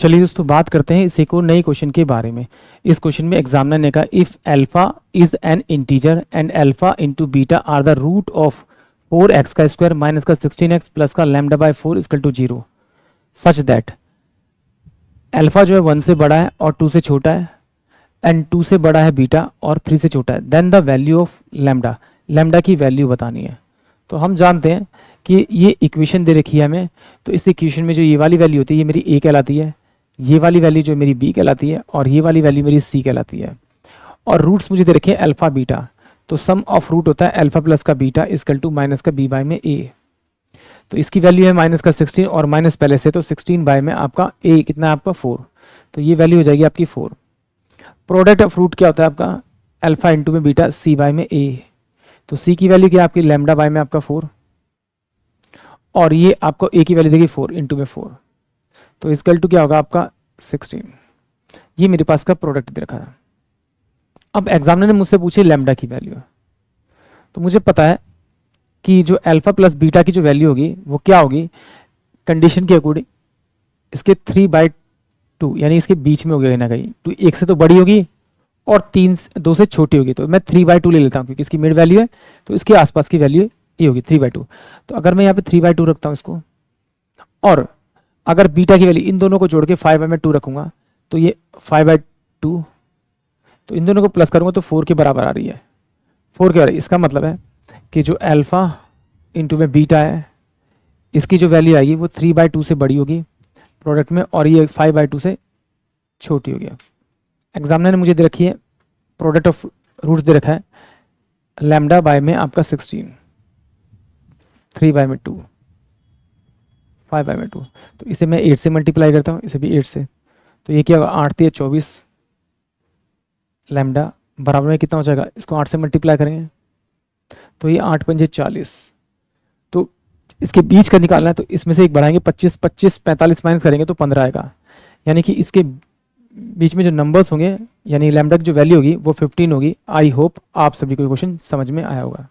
चलिए दोस्तों बात करते हैं इस एक और नए क्वेश्चन के बारे में। इस क्वेश्चन में एग्जामिनर ने कहा if alpha is an integer and alpha into beta are the root of 4x का स्क्वायर माइनस का 16x प्लस का lambda by 4 equal to 0 such that alpha जो है 1 से बड़ा है और 2 से छोटा है एंड 2 से बड़ा है बीटा और 3 से छोटा है, then the value of lambda, lambda की वैल्यू बतानी है। तो हम जानते हैं कि ये इक्वेशन दे रखी है हमें, तो इस इक्वेशन में जो ये वाली वैल्यू होती है ये मेरी ए कहलाती है, ये वाली वैल्यू जो मेरी बी कहलाती है और ये वाली वैल्यू मेरी सी कहलाती है। और रूट्स मुझे दे रखे हैं अल्फा बीटा, तो सम ऑफ रूट होता है अल्फा प्लस का बीटा इक्वल टू माइनस का बी बाय में ए। तो इसकी वैल्यू है माइनस का 16 और माइनस पहले से, तो 16 बाय में आपका ए कितना है आपका 4, तो ये वैल्यू हो जाएगी आपकी 4। प्रोडक्ट ऑफ रूट क्या होता है आपका अल्फा इंटू में बीटा सी बाय में ए, तो सी की वैल्यू क्या आपकी लैम्डा बाय में आपका 4 और ये आपको ए की वैल्यू देगी 4 इंटू में 4, तो इक्वल टू क्या होगा आपका 16। ये मेरे पास का प्रोडक्ट दे रखा है। अब एग्जामिनर ने मुझसे पूछी लैम्डा की वैल्यू, तो मुझे पता है कि जो अल्फा प्लस बीटा की जो वैल्यू होगी वो क्या होगी कंडीशन के अकॉर्डिंग, इसके 3/2 यानी इसके बीच में होगी ना कहीं, तो 1 से तो बड़ी होगी और 2 से छोटी होगी, तो मैं 3/2 ले लेता हूँ क्योंकि इसकी मिड वैल्यू है, तो इसके आसपास की वैल्यू ये होगी 3/2। तो अगर मैं यहाँ पे 3/2 रखता हूँ इसको, और अगर बीटा की वैल्यू इन दोनों को जोड़ के 5/2 रखूंगा तो ये 5/2, तो इन दोनों को प्लस करूंगा तो 4 के बराबर आ रही है, 4 के बराबर। इसका मतलब है कि जो अल्फा इंटू में बीटा है इसकी जो वैल्यू आएगी वो 3/2 से बड़ी होगी प्रोडक्ट में और ये 5/2 से छोटी होगी। एग्जामिनर ने मुझे दे रखी है प्रोडक्ट ऑफ रूट्स दे रखा है लैम्डा बाय में आपका 16, 3/2, 5/2, तो इसे मैं 8 से मल्टीप्लाई करता हूँ, इसे भी 8 से, तो ये क्या होगा 8 3 24 लैम्डा बराबर में कितना हो जाएगा, इसको 8 से मल्टीप्लाई करेंगे तो ये 8 पंजे 40, तो इसके बीच का निकालना है, तो इसमें से एक बढ़ाएंगे 25 25 45 माइनस करेंगे तो 15 आएगा, यानी कि इसके बीच में जो नंबर्स होंगे यानी लैम्डा की जो वैल्यू होगी वो 15 होगी। आई होप आप सभी को क्वेश्चन समझ में आया होगा।